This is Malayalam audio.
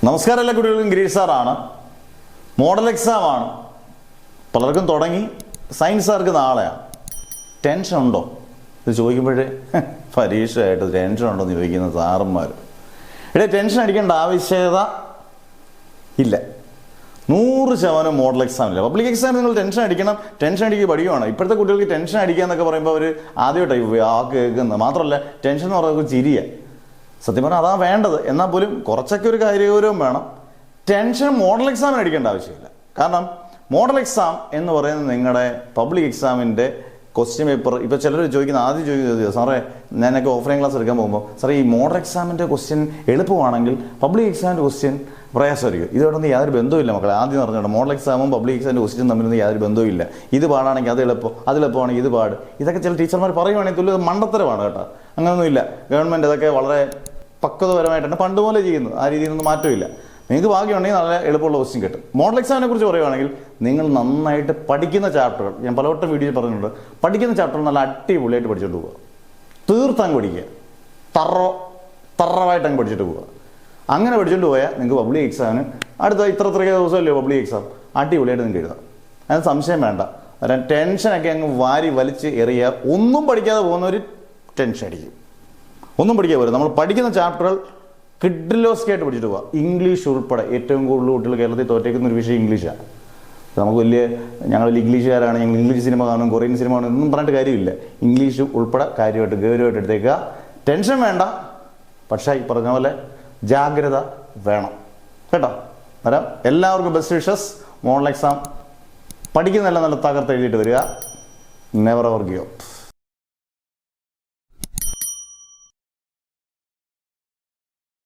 നമസ്കാരം എല്ലാ കുട്ടികൾക്കും ഗിരീഷ് സാറാണ്. മോഡൽ എക്സാം ആണ്, പലർക്കും തുടങ്ങി. സയൻസ് സാർക്ക് നാളെയാണ്. ടെൻഷൻ ഉണ്ടോ ഇത് ചോദിക്കുമ്പോഴേ പരീക്ഷയായിട്ട് ടെൻഷൻ ഉണ്ടോ എന്ന് ചോദിക്കുന്ന സാറന്മാർ. ടെൻഷൻ അടിക്കേണ്ട ആവശ്യകത ഇല്ല. 100% മോഡൽ എക്സാമില്ല. പബ്ലിക് എക്സാം നിങ്ങൾ ടെൻഷൻ അടിക്കണം, ടെൻഷൻ അടിക്കുക പഠിക്കുകയാണ്. ഇപ്പോഴത്തെ കുട്ടികൾക്ക് ടെൻഷൻ അടിക്കുക എന്നൊക്കെ പറയുമ്പോൾ അവർ ആദ്യമായിട്ടായി കേൾക്കുന്നത്. മാത്രമല്ല ടെൻഷൻ എന്ന് പറയുന്നത് ചിരിയ. സത്യം പറഞ്ഞാൽ അതാ വേണ്ടത്. എന്നാൽ പോലും കുറച്ചൊക്കെ ഒരു കാര്യഗൗരവം വേണം. ടെൻഷൻ മോഡൽ എക്സാമിന് അടിക്കേണ്ട ആവശ്യമില്ല. കാരണം മോഡൽ എക്സാം എന്ന് പറയുന്നത് നിങ്ങളുടെ പബ്ലിക് എക്സാമിൻ്റെ ക്വസ്റ്റ്യൻ പേപ്പർ. ഇപ്പോൾ ചിലർ ആദ്യം ചോദിക്കുന്നത് സാറേ, ഞാനൊക്കെ ഓഫ്ലൈൻ ക്ലാസ് എടുക്കാൻ പോകുമ്പോൾ സാറേ ഈ മോഡൽ എക്സാമിൻ്റെ ക്വസ്റ്റ്യൻ എളുപ്പമാണെങ്കിൽ പബ്ലിക് എക്സാമിൻ്റെ ക്വസ്റ്റ്യൻ പ്രയാസമായിരിക്കും. ഇതോടൊന്നും യാതൊരു ബന്ധവുമില്ല മക്കളെ. ആദ്യം പറഞ്ഞോട്ടെ, മോഡൽ എക്സാമും പബ്ലിക് എക്സാമിൻ്റെ ക്വസ്റ്റ്യൻ തമ്മിലൊന്നും യാതൊരു ബന്ധവുമില്ല. ഇത് പാടാണെങ്കിൽ അത് എളുപ്പം, അതിലെളുപ്പമാണെങ്കിൽ ഇത് പാട്. ഇതൊക്കെ ചില ടീച്ചർമാർ പറയുവാണെങ്കിൽ തുല്യ മണ്ടത്തരമാണ് കേട്ടോ. അങ്ങനെയൊന്നുമില്ല. ഗവൺമെൻറ് ഇതൊക്കെ വളരെ പക്വതപരമായിട്ടാണ് പണ്ട് പോലെ ചെയ്യുന്നത്. ആ രീതിയിലൊന്നും മാറ്റമില്ല. നിങ്ങൾക്ക് ഭാഗ്യമുണ്ടെങ്കിൽ നല്ല എളുപ്പമുള്ള ക്വസ്റ്റ്യൻ കിട്ടും. മോഡൽ എക്സാമിനെ കുറിച്ച് പറയുവാണെങ്കിൽ നിങ്ങൾ നന്നായിട്ട് പഠിക്കുന്ന ചാപ്റ്ററുകൾ, ഞാൻ പലവട്ടം വീഡിയോയിൽ പറഞ്ഞിട്ടുണ്ട്, പഠിക്കുന്ന ചാപ്റ്ററുകൾ നല്ല അടിപൊളിയായിട്ട് പഠിച്ചിട്ട് പോവുക. തീർത്തങ്ങ് പഠിക്കുക, തറവായിട്ട് അങ്ങ് പഠിച്ചിട്ട് പോവുക. അങ്ങനെ പഠിച്ചിട്ട് പോയാൽ നിങ്ങൾക്ക് പബ്ലിക് എക്സാമിന് അടുത്ത ഇത്ര ദിവസമല്ലേ പബ്ലിക് എക്സാം, അടിപൊളിയായിട്ട് നിങ്ങൾക്ക് എഴുതാം. അതിന് സംശയം വേണ്ട. കാരണം ടെൻഷനൊക്കെ അങ്ങ് വാരി വലിച്ച് എറിയുക. ഒന്നും പഠിക്കാതെ പോകുന്നവർ ടെൻഷൻ അടിക്കും. ഒന്നും പഠിക്കാൻ പോലും നമ്മൾ പഠിക്കുന്ന ചാപ്റ്ററുകൾ കിഡ്ലോസ്കായിട്ട് പഠിച്ചിട്ട് പോവുക. ഇംഗ്ലീഷ് ഉൾപ്പെടെ ഏറ്റവും കൂടുതൽ കുട്ടികൾ കേരളത്തിൽ തോറ്റേക്കുന്ന ഒരു വിഷയം ഇംഗ്ലീഷാണ്. നമുക്ക് ഞങ്ങൾ ഇംഗ്ലീഷുകാരാണ്, ഞങ്ങൾ ഇംഗ്ലീഷ് സിനിമ കാണും, കൊറിയൻ സിനിമ കാണും, ഒന്നും പറഞ്ഞിട്ട് കാര്യമില്ല. ഇംഗ്ലീഷ് ഉൾപ്പെടെ കാര്യമായിട്ട് ഗൗരവമായിട്ട് എടുത്തേക്കുക. ടെൻഷൻ വേണ്ട, പക്ഷേ ഈ പറഞ്ഞ പോലെ ജാഗ്രത വേണം കേട്ടോ. അന്നേരം എല്ലാവർക്കും ബെസ്റ്റ് വിഷസ്. മോഡൽ എക്സാം പഠിക്കുന്നതെല്ലാം നല്ല തകർത്ത് എഴുതിയിട്ട് വരിക. Never ever give up.